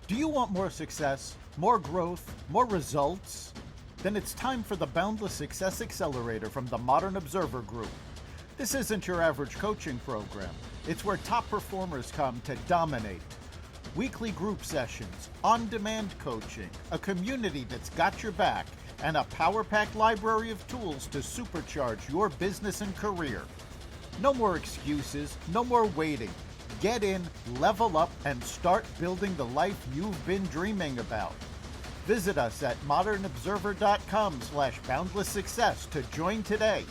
Do you want more success, more growth, more results? Then it's time for the Boundless Success Accelerator from the Modern Observer Group. This isn't your average coaching program. It's where top performers come to dominate. Weekly group sessions, on-demand coaching, a community that's got your back, and a power-packed library of tools to supercharge your business and career. No more excuses, no more waiting. Get in, level up, and start building the life you've been dreaming about. Visit us at modernobserver.com/boundless success to join today.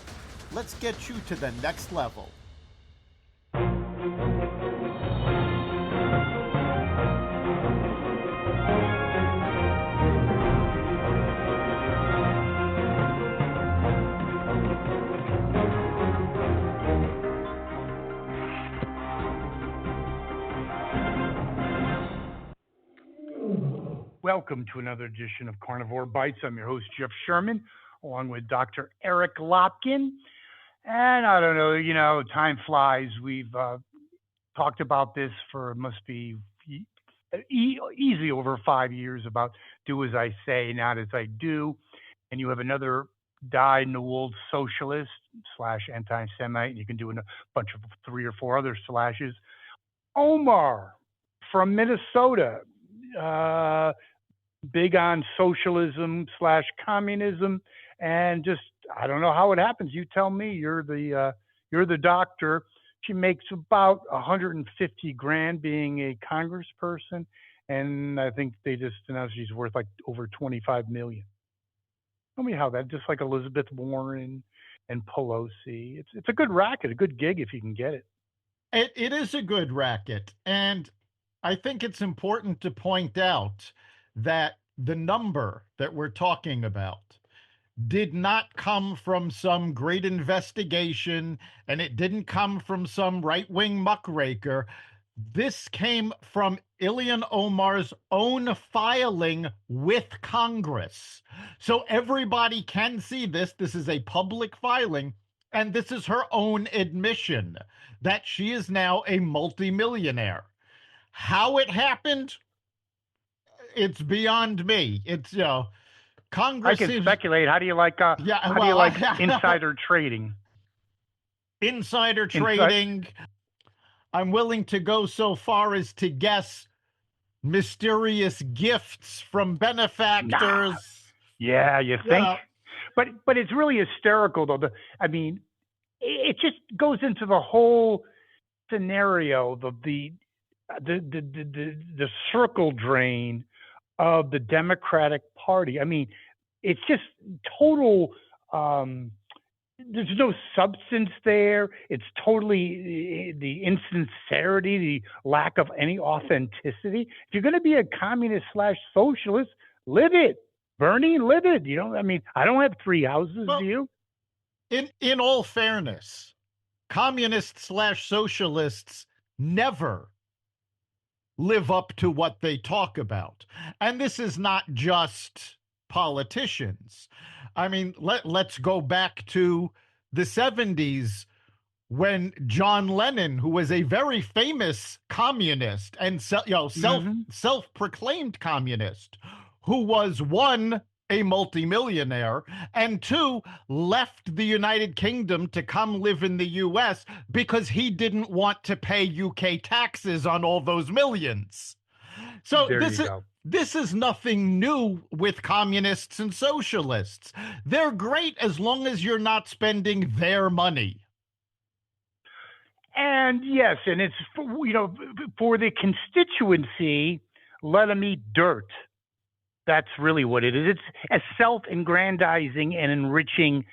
Let's get you to the next level. Welcome to another edition of Carnivore Bites. I'm your host, Jeff Sherman, along with Dr. Eric Lopkin. And I don't know, time flies. We've talked about this for, must be easily over 5 years about do as I say, not as I do. And you have another dyed-in-the-wool socialist / anti-Semite, and you can do a bunch of 3 or 4 other slashes. Omar from Minnesota, big on socialism / communism, and just I don't know how it happens. You tell me. You're the doctor. She makes about 150 grand being a congressperson, and I think they just announced she's worth like over 25 million. Tell me how that, just like Elizabeth Warren and Pelosi. It's a good racket, a good gig if you can get it. It is a good racket, and I think it's important to point out that the number that we're talking about did not come from some great investigation, and it didn't come from some right-wing muckraker. This came from Ilhan Omar's own filing with Congress. So everybody can see this. This is a public filing, and this is her own admission that she is now a multimillionaire. How it happened, it's beyond me. It's, Congress. I can speculate. How do you like? Insider trading? Insider trading. I'm willing to go so far as to guess mysterious gifts from benefactors. Nah. Yeah, you think? But it's really hysterical, though. It just goes into the whole scenario, the circle drain of the Democratic Party. I mean, it's just total. There's no substance there. It's totally the insincerity, the lack of any authenticity. If you're going to be a communist / socialist, live it. Bernie, live it. I don't have 3 houses, do you? In all fairness, communists / socialists never live up to what they talk about. And this is not just politicians. I mean, let's go back to the 70s when John Lennon, who was a very famous communist and self-proclaimed communist, who was one, a multimillionaire, and 2, left the United Kingdom to come live in the US because he didn't want to pay UK taxes on all those millions. So this is nothing new with communists and socialists. They're great as long as you're not spending their money. And yes, and it's, for the constituency, let them eat dirt. That's really what it is. It's a self-aggrandizing and enriching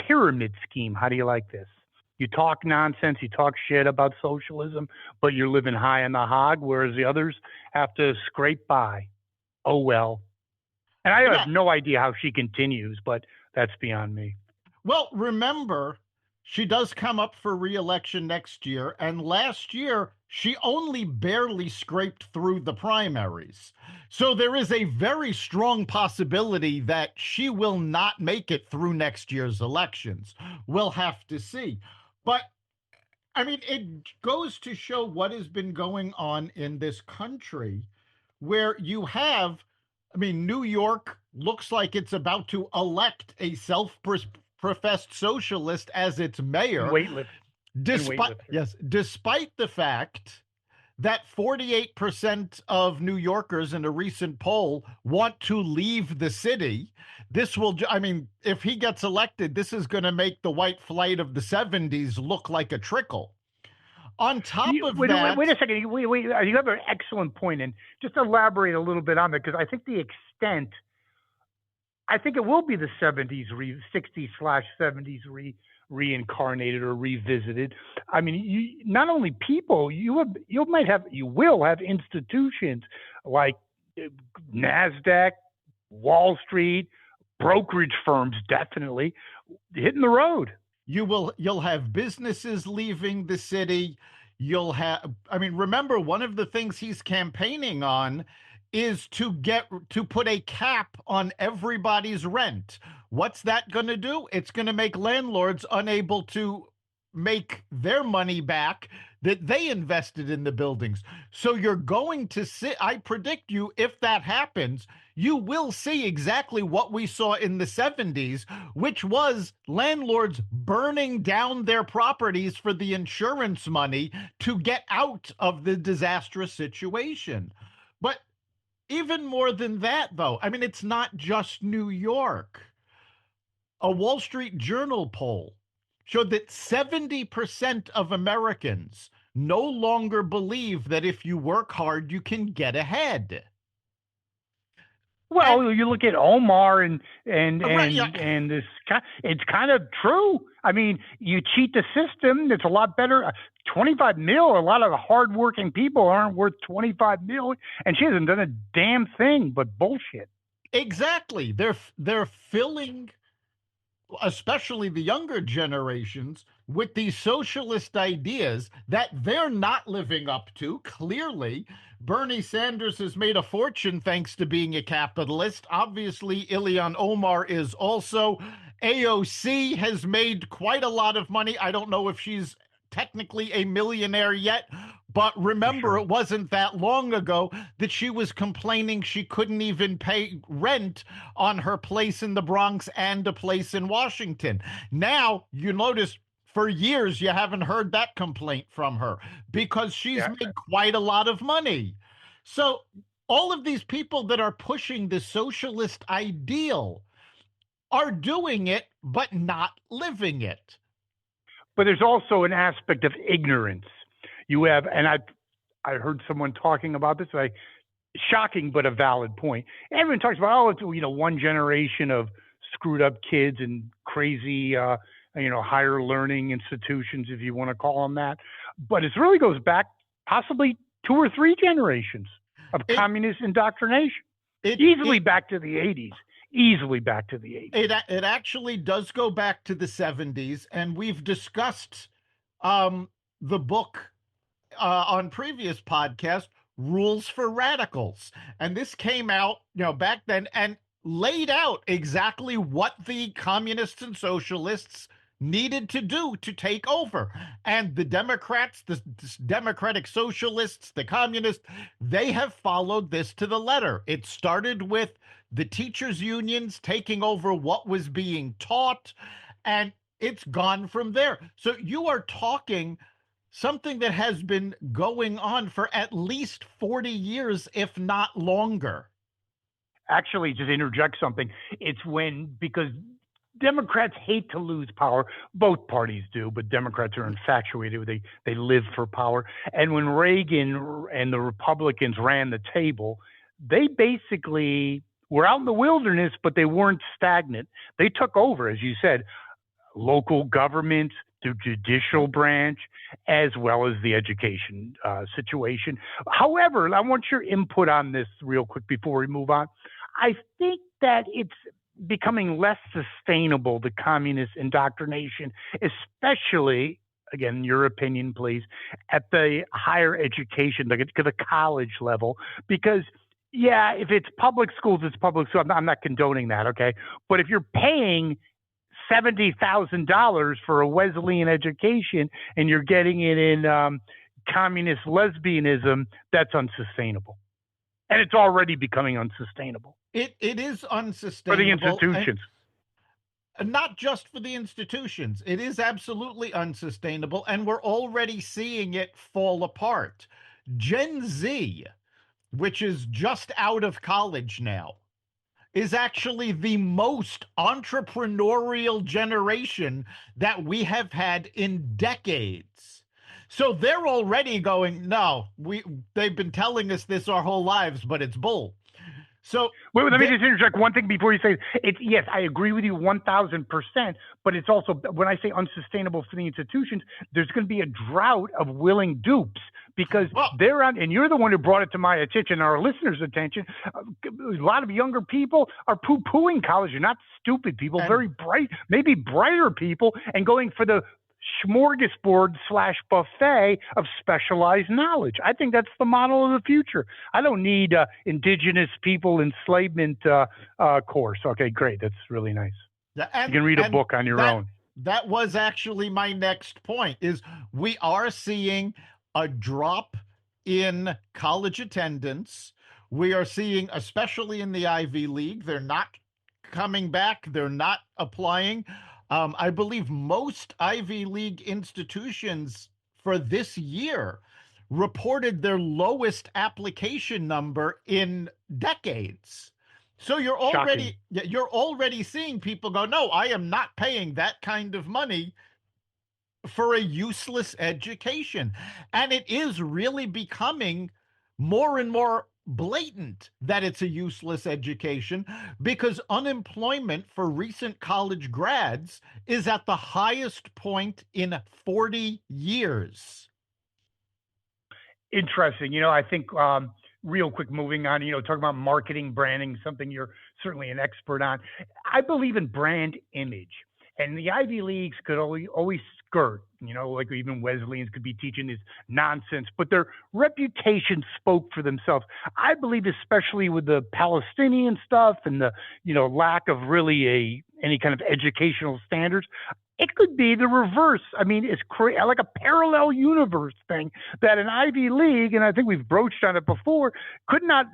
pyramid scheme. How do you like this? You talk nonsense, you talk shit about socialism, but you're living high on the hog, whereas the others have to scrape by. Oh, well. And I have no idea how she continues, but that's beyond me. Well, remember, she does come up for re-election next year, and last year, she only barely scraped through the primaries. So there is a very strong possibility that she will not make it through next year's elections. We'll have to see. But, I mean, it goes to show what has been going on in this country where you have, I mean, New York looks like it's about to elect a self-professed socialist as its And mayor, weightlifters. despite the fact that 48% of New Yorkers in a recent poll want to leave the city. This will, I mean, if he gets elected, this is going to make the white flight of the 70s look like a trickle. On top of Wait that, a second. You have an excellent point, and just elaborate a little bit on that, because I think the extent, I think it will be the 70s, 60/70s reincarnated or revisited. I mean, not only people, you will have institutions like NASDAQ, Wall Street, brokerage firms, definitely hitting the road. you'll have businesses leaving the city. You'll have, I mean, remember, one of the things he's campaigning on is to put a cap on everybody's rent. What's that going to do? It's going to make landlords unable to make their money back that they invested in the buildings. So you're going to see, I predict you, if that happens, you will see exactly what we saw in the 70s, which was landlords burning down their properties for the insurance money to get out of the disastrous situation. But even more than that, though, I mean, it's not just New York. A Wall Street Journal poll showed that 70% of Americans no longer believe that if you work hard, you can get ahead. And Well, you look at Omar right, yeah, and this, it's kind of true. I mean, you cheat the system. It's a lot better. 25 mil. A lot of the hardworking people aren't worth 25 mil, and she hasn't done a damn thing but bullshit. exactly. They're filling, especially the younger generations, with these socialist ideas that they're not living up to. Clearly, Bernie Sanders has made a fortune thanks to being a capitalist. Obviously, Ilhan Omar is also. AOC has made quite a lot of money. I don't know if she's technically a millionaire yet, but remember, Sure. it wasn't that long ago that she was complaining she couldn't even pay rent on her place in the Bronx and a place in Washington. Now, you notice for years you haven't heard that complaint from her because she's Yeah. made quite a lot of money. So, all of these people that are pushing the socialist ideal are doing it, but not living it. But there's also an aspect of ignorance. You have, and I heard someone talking about this. Shocking, but a valid point. Everyone talks about, oh, it's, one generation of screwed up kids and crazy, higher learning institutions, if you want to call them that. But it really goes back possibly 2 or 3 generations of It, communist indoctrination. it, Easily it, back to the 80s. Easily back to the 80s. it actually does go back to the 70s, and we've discussed the book on previous podcasts, Rules for Radicals. And this came out, back then and laid out exactly what the communists and socialists needed to do to take over. And the Democrats, the Democratic Socialists, the communists, they have followed this to the letter. It started with the teachers' unions taking over what was being taught, and it's gone from there. So you are talking something that has been going on for at least 40 years, if not longer. Actually, just interject something. It's because Democrats hate to lose power. Both parties do, but Democrats are infatuated. They live for power. And when Reagan and the Republicans ran the table, they basically were out in the wilderness, but they weren't stagnant. They took over, as you said, local government, the judicial branch, as well as the education situation. However, I want your input on this real quick before we move on. I think that it's becoming less sustainable, the communist indoctrination, especially, again, your opinion, please, at the higher education, like to the college level, because yeah, if it's public schools, it's public schools. I'm not condoning that, okay? But if you're paying $70,000 for a Wesleyan education and you're getting it in communist lesbianism, that's unsustainable. And it's already becoming unsustainable It is for the unsustainable, institutions. and not just for the institutions. It is absolutely unsustainable, and we're already seeing it fall apart. Gen Z, which is just out of college now, is actually the most entrepreneurial generation that we have had in decades. So they're already going, no, they've been telling us this our whole lives, but it's bull. So Wait, let me just interject one thing before you say it. Yes, I agree with you 1,000%. But it's also, when I say unsustainable for the institutions, there's going to be a drought of willing dupes because they're on, and you're the one who brought it to my attention, our listeners' attention. A lot of younger people are poo-pooing college. You're not stupid people, very bright, maybe brighter people, and going for the smorgasbord / buffet of specialized knowledge. I think that's the model of the future. I don't need indigenous people enslavement course. Okay, great. That's really nice. Yeah, you can read a book on your own. That was actually my next point, is we are seeing a drop in college attendance. We are seeing, especially in the Ivy League, they're not coming back. They're not applying. I believe most Ivy League institutions for this year reported their lowest application number in decades. So you're already seeing people go, no, I am not paying that kind of money for a useless education. And it is really becoming more and more blatant that it's a useless education, because unemployment for recent college grads is at the highest point in 40 years. Interesting. I think real quick, moving on, talking about marketing, branding, something you're certainly an expert on. I believe in brand image. And the Ivy Leagues could always skirt, like even Wesleyans could be teaching this nonsense, but their reputation spoke for themselves. I believe, especially with the Palestinian stuff and the, lack of really any kind of educational standards, it could be the reverse. I mean, it's like a parallel universe thing that an Ivy League, and I think we've broached on it before, could not,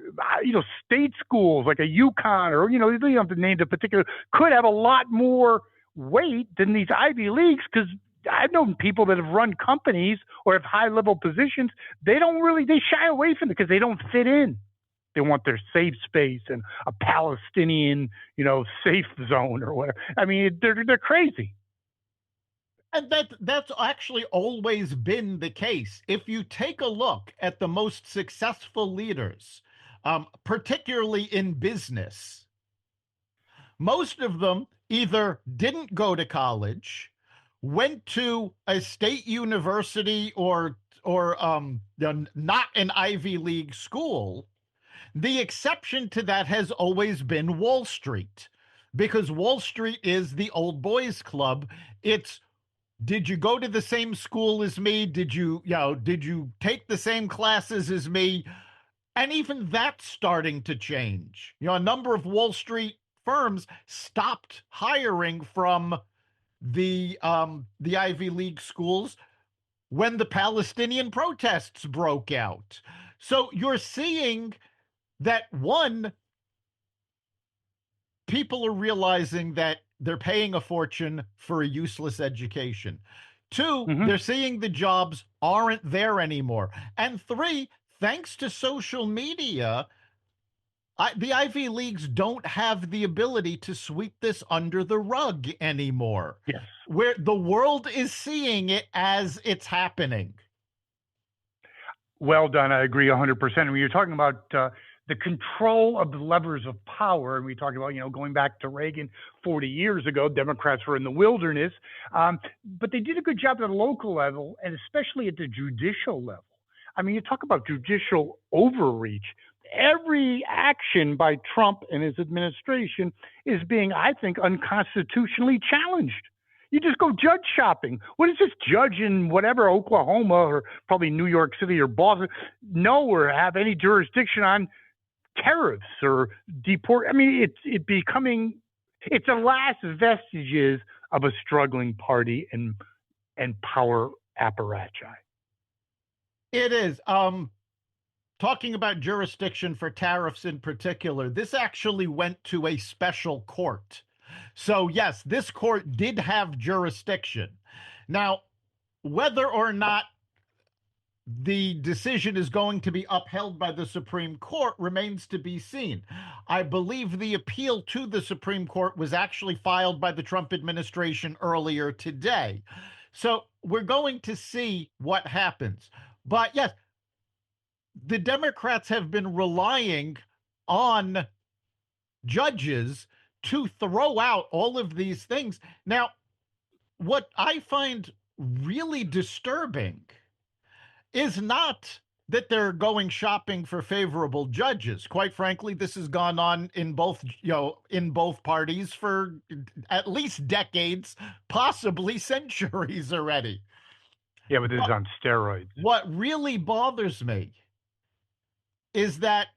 state schools like a UConn or, you don't have to name the particular, could have a lot more weight than these Ivy Leagues, because I've known people that have run companies or have high level positions. They shy away from it because they don't fit in. They want their safe space and a Palestinian, safe zone or whatever. I mean, they're crazy. And that's actually always been the case. If you take a look at the most successful leaders, particularly in business, most of them either didn't go to college, went to a state university or not an Ivy League school. The exception to that has always been Wall Street, because Wall Street is the old boys club. It's, did you go to the same school as me? Did you take the same classes as me? And even that's starting to change. A number of Wall Street firms stopped hiring from the Ivy League schools when the Palestinian protests broke out. So you're seeing that, one, people are realizing that they're paying a fortune for a useless education. Two, they're seeing the jobs aren't there anymore. And three, thanks to social media, the Ivy Leagues don't have the ability to sweep this under the rug anymore. Yes. Where the world is seeing it as it's happening. Well done. I agree 100%. When you're talking about the control of the levers of power, and we talked about, going back to Reagan 40 years ago, Democrats were in the wilderness, but they did a good job at the local level and especially at the judicial level. I mean, you talk about judicial overreach. Every action by Trump and his administration is being, I think, unconstitutionally challenged. You just go judge shopping. What is this judge in whatever, Oklahoma or probably New York City or Boston, know or have any jurisdiction on tariffs or deport? I mean, it's the last vestiges of a struggling party and power apparatchik. It is. talking about jurisdiction for tariffs in particular, this actually went to a special court. So, yes, this court did have jurisdiction. Now, whether or not the decision is going to be upheld by the Supreme Court remains to be seen. I believe the appeal to the Supreme Court was actually filed by the Trump administration earlier today. So we're going to see what happens. But yes, the Democrats have been relying on judges to throw out all of these things. Now, what I find really disturbing is not that they're going shopping for favorable judges. Quite frankly, this has gone on in both parties for at least decades, possibly centuries already. Yeah, but this is on steroids. What really bothers me is that,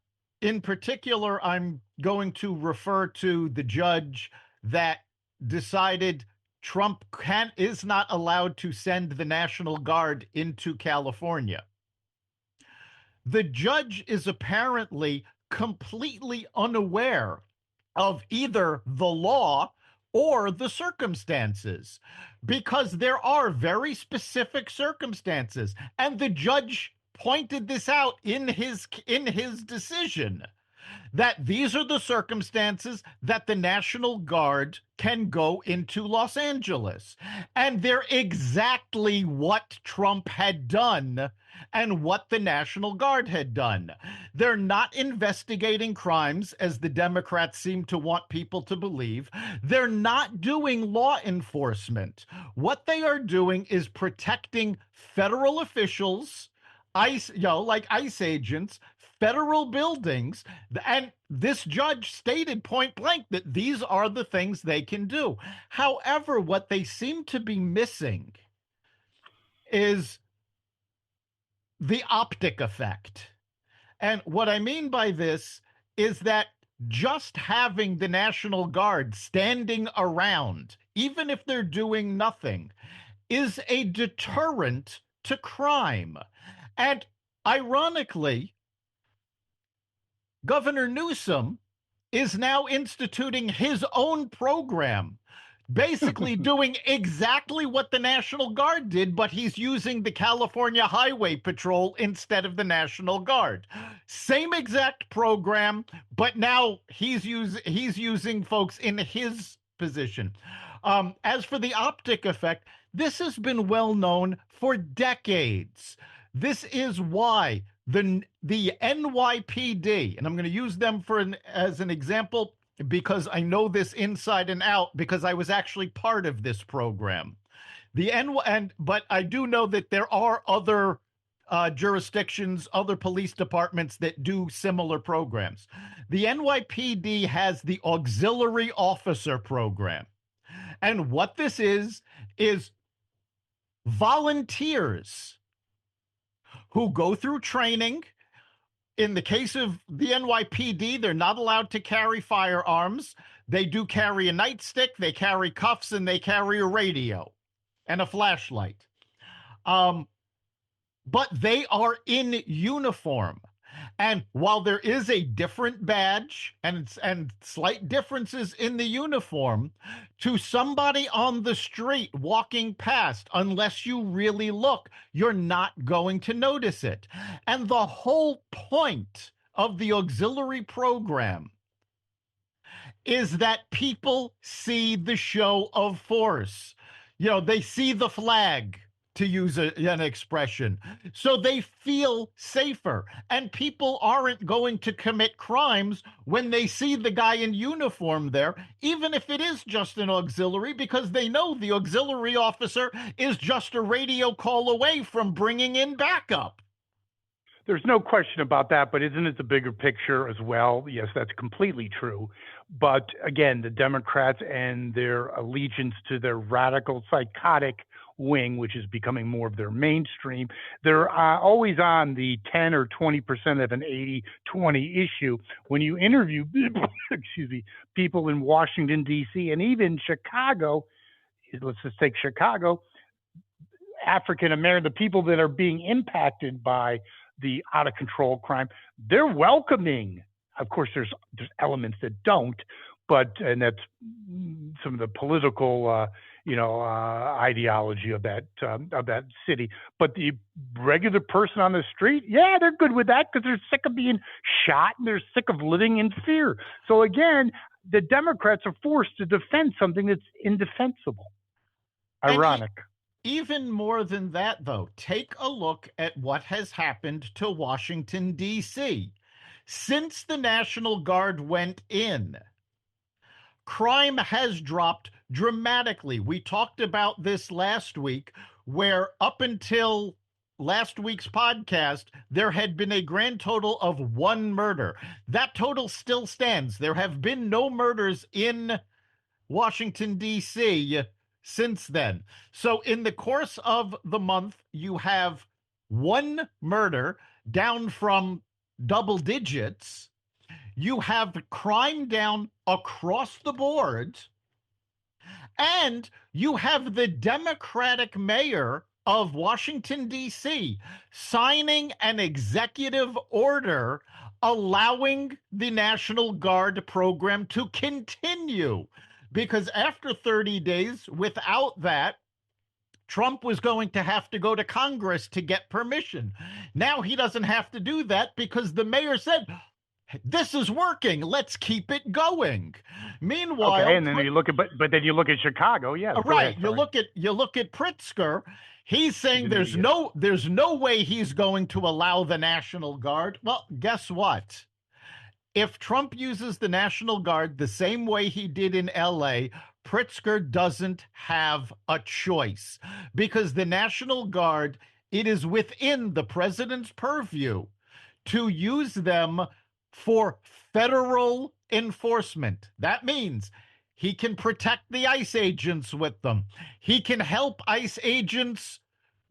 in particular, I'm going to refer to the judge that decided Trump is not allowed to send the National Guard into California. The judge is apparently completely unaware of either the law or the circumstances, because there are very specific circumstances, and the judge pointed this out in his decision, that these are the circumstances that the National Guard can go into Los Angeles. And they're exactly what Trump had done and what the National Guard had done. They're not investigating crimes, as the Democrats seem to want people to believe. They're not doing law enforcement. What they are doing is protecting federal officials, like ICE agents, federal buildings, and this judge stated point blank that these are the things they can do. However, what they seem to be missing is the optic effect. And what I mean by this is that just having the National Guard standing around, even if they're doing nothing, is a deterrent to crime. And ironically, Governor Newsom is now instituting his own program, basically doing exactly what the National Guard did, but he's using the California Highway Patrol instead of the National Guard. Same exact program, but now he's using folks in his position. As for the optic effect, this has been well known for decades. This is why the NYPD, and I'm going to use them as an example because I know this inside and out because I was actually part of this program. But I do know that there are other jurisdictions, other police departments that do similar programs. The NYPD has the Auxiliary Officer Program. And what this is volunteers who go through training. In the case of the NYPD, they're not allowed to carry firearms. They do carry a nightstick, they carry cuffs, and they carry a radio and a flashlight. But they are in uniform. And while there is a different badge and slight differences in the uniform, to somebody on the street walking past, unless you really look, you're not going to notice it. And the whole point of the auxiliary program is that people see the show of force. They see the flag, to use an expression. So they feel safer. And people aren't going to commit crimes when they see the guy in uniform there, even if it is just an auxiliary, because they know the auxiliary officer is just a radio call away from bringing in backup. There's no question about that, but isn't it the bigger picture as well? Yes, that's completely true. But again, the Democrats and their allegiance to their radical, psychotic wing, which is becoming more of their mainstream, they're always on the 10 or 20% of an 80-20 issue. When you interview people in Washington, D.C., and even Chicago, let's just take Chicago, African American, the people that are being impacted by the out of control crime. They're welcoming. Of course, there's elements that don't, and that's some of the political, ideology of that city. But the regular person on the street, yeah, they're good with that because they're sick of being shot and they're sick of living in fear. So again, the Democrats are forced to defend something that's indefensible. Ironic. Even more than that, though, take a look at what has happened to Washington, D.C. Since the National Guard went in, crime has dropped dramatically. We talked about this last week, where up until last week's podcast, there had been a grand total of 1 murder. That total still stands. There have been no murders in Washington, D.C. since then. So in the course of the month, you have 1 murder down from double digits. You have crime down across the board. And you have the Democratic mayor of Washington, D.C. signing an executive order allowing the National Guard program to continue. Because after 30 days, without that, Trump was going to have to go to Congress to get permission. Now he doesn't have to do that because the mayor said, this is working. Let's keep it going. Meanwhile, okay, and then you look at but then you look at Chicago, yeah. Right. You look at Pritzker. He's saying there's no way he's going to allow the National Guard. Well, guess what? If Trump uses the National Guard the same way he did in LA, Pritzker doesn't have a choice because the National Guard, it is within the president's purview to use them for federal enforcement. That means he can protect the ICE agents with them. He can help ICE agents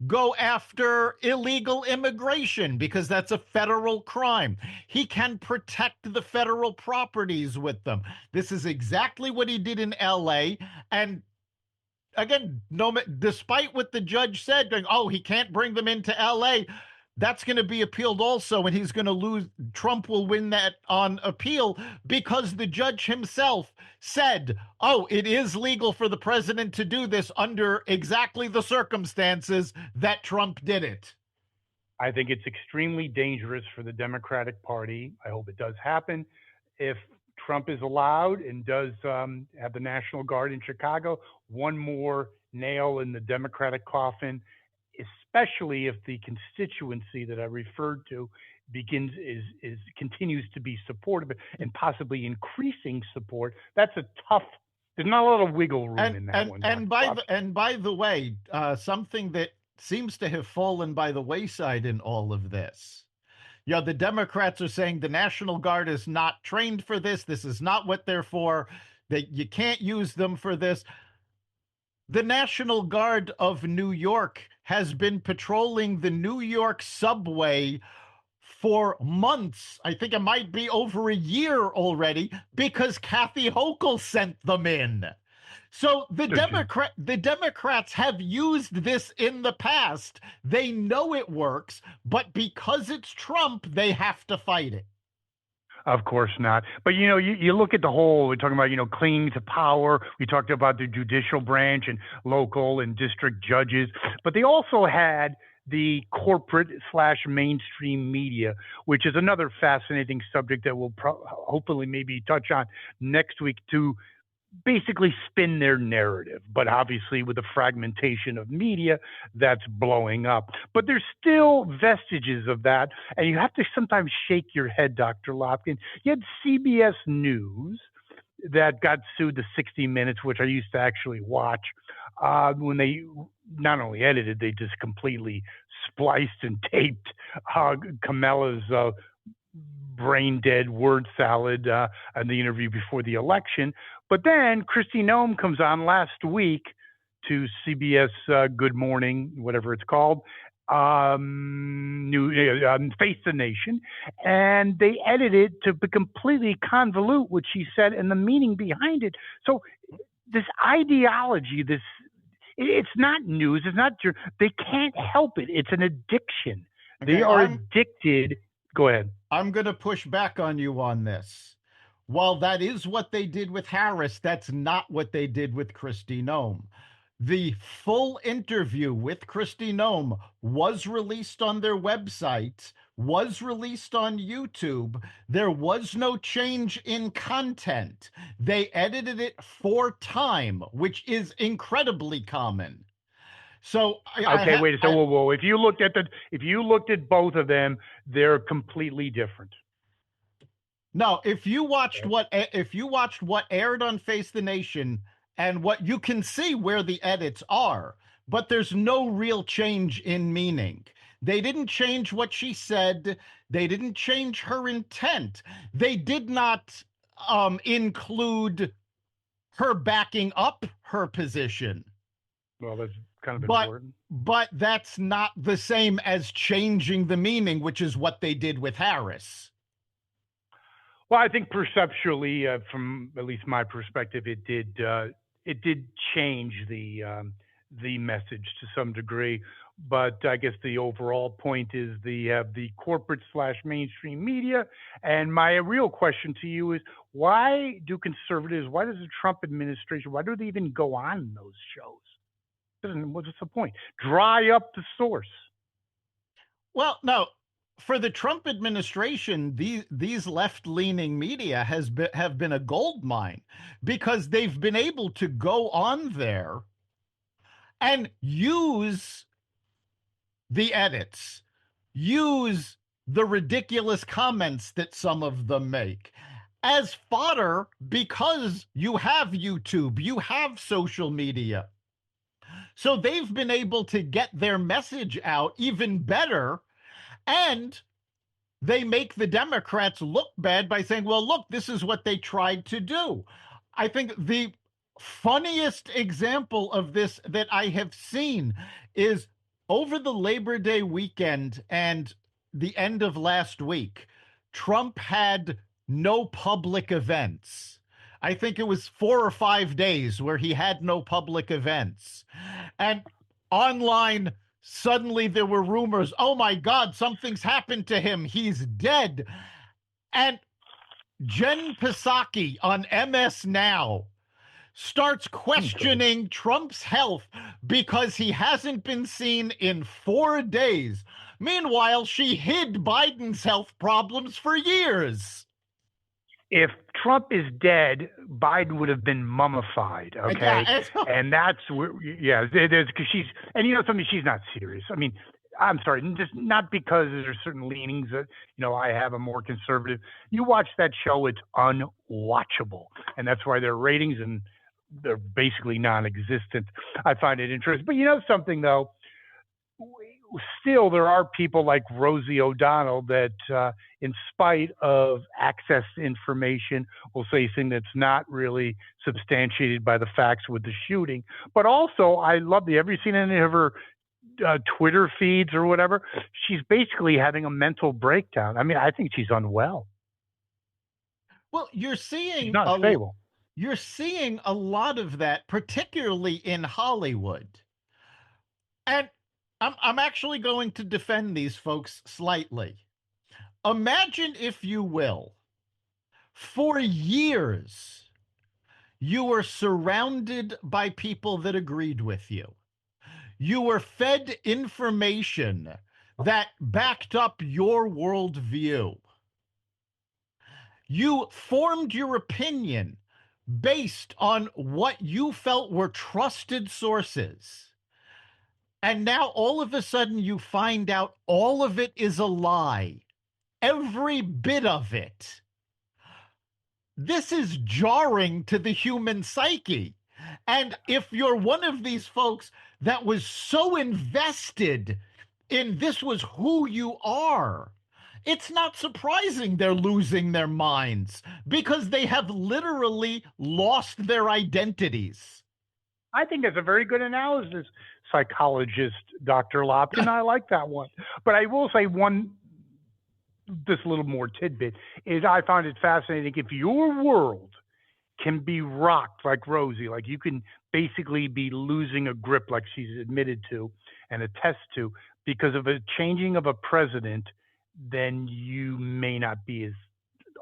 go after illegal immigration because that's a federal crime. He can protect the federal properties with them. This is exactly what he did in LA. And again, despite what the judge said, going, oh, he can't bring them into LA, that's going to be appealed also, and he's going to lose. Trump will win that on appeal because the judge himself said, oh, it is legal for the president to do this under exactly the circumstances that Trump did it. I think it's extremely dangerous for the Democratic Party. I hope it does happen. If Trump is allowed and does have the National Guard in Chicago, one more nail in the Democratic coffin, especially if the constituency that I referred to continues to be supportive and possibly increasing support. That's a tough. There's not a lot of wiggle room in that one. And by the way, something that seems to have fallen by the wayside in all of this. The Democrats are saying the National Guard is not trained for this. This is not what they're for. That you can't use them for this. The National Guard of New York has been patrolling the New York subway for months. I think it might be over a year already because Kathy Hochul sent them in. So the Democrats have used this in the past. They know it works, but because it's Trump, they have to fight it. Of course not. But, you look at the whole, we're talking about, clinging to power. We talked about the judicial branch and local and district judges. But they also had the corporate / mainstream media, which is another fascinating subject that we'll hopefully maybe touch on next week to basically spin their narrative. But obviously with the fragmentation of media, that's blowing up. But there's still vestiges of that. And you have to sometimes shake your head, Dr. Lopkin. You had CBS News that got sued to 60 Minutes, which I used to actually watch, when they not only edited, they just completely spliced and taped Kamala's brain dead word salad in the interview before the election. But then Kristi Noem comes on last week to CBS Good Morning, whatever it's called, Face the Nation, and they edited to completely convolute what she said and the meaning behind it. So this ideology, it's not news. It's not. They can't help it. It's an addiction. They Okay, are addicted. Go ahead. I'm going to push back on you on this. While that is what they did with Harris, that's not what they did with Kristi Noem. The full interview with Kristi Noem was released on their website, was released on YouTube. There was no change in content. They edited it for time, which is incredibly common. So Okay, wait. So whoa. If you looked at both of them, they're completely different. no, if you watched what aired on Face the Nation and what you can see where the edits are, but there's no real change in meaning. They didn't change what she said. They didn't change her intent. They did not include her backing up her position. Well, that's kind of important. But that's not the same as changing the meaning, which is what they did with Harris. Well, I think perceptually, from at least my perspective, it did change the message to some degree. But I guess the overall point is the corporate / mainstream media. And my real question to you is, why does the Trump administration, why do they even go on those shows? What's the point? Dry up the source. Well, no, for the Trump administration, these left-leaning media have been a gold mine because they've been able to go on there and use the edits, use the ridiculous comments that some of them make as fodder because you have YouTube, you have social media. So they've been able to get their message out even better, and they make the Democrats look bad by saying, well, look, this is what they tried to do. I think the funniest example of this that I have seen is over the Labor Day weekend and the end of last week, Trump had no public events. I think it was 4 or 5 days where he had no public events. And online, suddenly there were rumors, oh my God, something's happened to him. He's dead. And Jen Psaki on MS Now starts questioning Trump's health because he hasn't been seen in 4 days. Meanwhile, she hid Biden's health problems for years. If Trump is dead, Biden would have been mummified. Okay, and that's where, because and you know something, she's not serious. I mean, I'm sorry, just not because there's certain leanings that I have a more conservative. You watch that show, it's unwatchable, and that's why their ratings and they're basically non-existent. I find it interesting, but you know something though. Still, there are people like Rosie O'Donnell that, in spite of access to information, will say things that's not really substantiated by the facts with the shooting. But also, I love have you seen any of her Twitter feeds or whatever? She's basically having a mental breakdown. I mean, I think she's unwell. Well, you're seeing she's not stable. You're seeing a lot of that, particularly in Hollywood. And I'm actually going to defend these folks slightly. Imagine, if you will, for years, you were surrounded by people that agreed with you. You were fed information that backed up your worldview. You formed your opinion based on what you felt were trusted sources. And now all of a sudden you find out all of it is a lie. Every bit of it. This is jarring to the human psyche. And if you're one of these folks that was so invested in this was who you are, it's not surprising they're losing their minds because they have literally lost their identities. I think that's a very good analysis, psychologist Dr. Lopkin. I like that one. But I will say this little more tidbit is I find it fascinating. If your world can be rocked like Rosie. Like you can basically be losing a grip, like she's admitted to and attests to, because of a changing of a president. Then you may not be as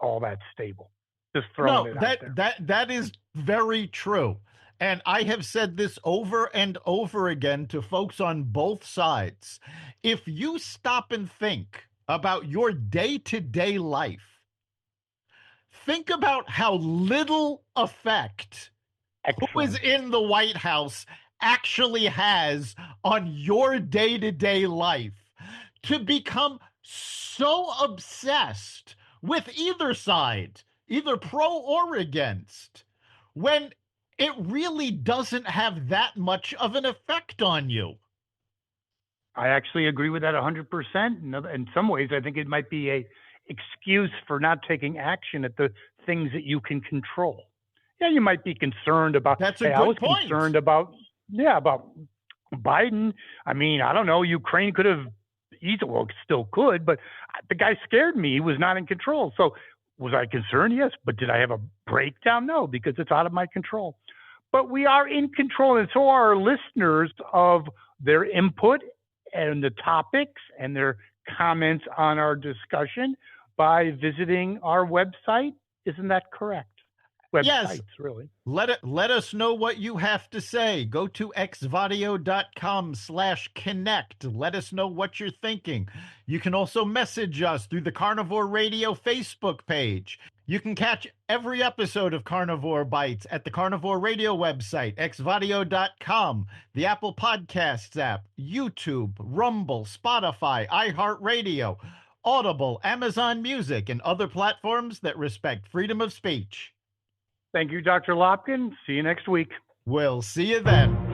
all that stable. Just throwing No, it out there. that is very true. And I have said this over and over again to folks on both sides. If you stop and think about your day-to-day life, think about how little effect who is Excellent. in the White House actually has on your day-to-day life to become so obsessed with either side, either pro or against, when it really doesn't have that much of an effect on you. I actually agree with that 100%. In some ways, I think it might be a excuse for not taking action at the things that you can control. Yeah, you might be concerned about. That's a Hey, I was good point. concerned about. Yeah, about Biden. I mean, I don't know. Ukraine could have easily, well, still could, but the guy scared me. He was not in control. So was I concerned? Yes. But did I have a breakdown? No, because it's out of my control. But we are in control, and so are our listeners of their input and the topics and their comments on our discussion by visiting our website. Isn't that correct? Yes, Websites, really. let us know what you have to say. Go to xvadio.com/connect. Let us know what you're thinking. You can also message us through the Carnivore Radio Facebook page. You can catch every episode of Carnivore Bites at the Carnivore Radio website, xvadio.com, the Apple Podcasts app, YouTube, Rumble, Spotify, iHeartRadio, Audible, Amazon Music, and other platforms that respect freedom of speech. Thank you, Dr. Lopkin. See you next week. We'll see you then.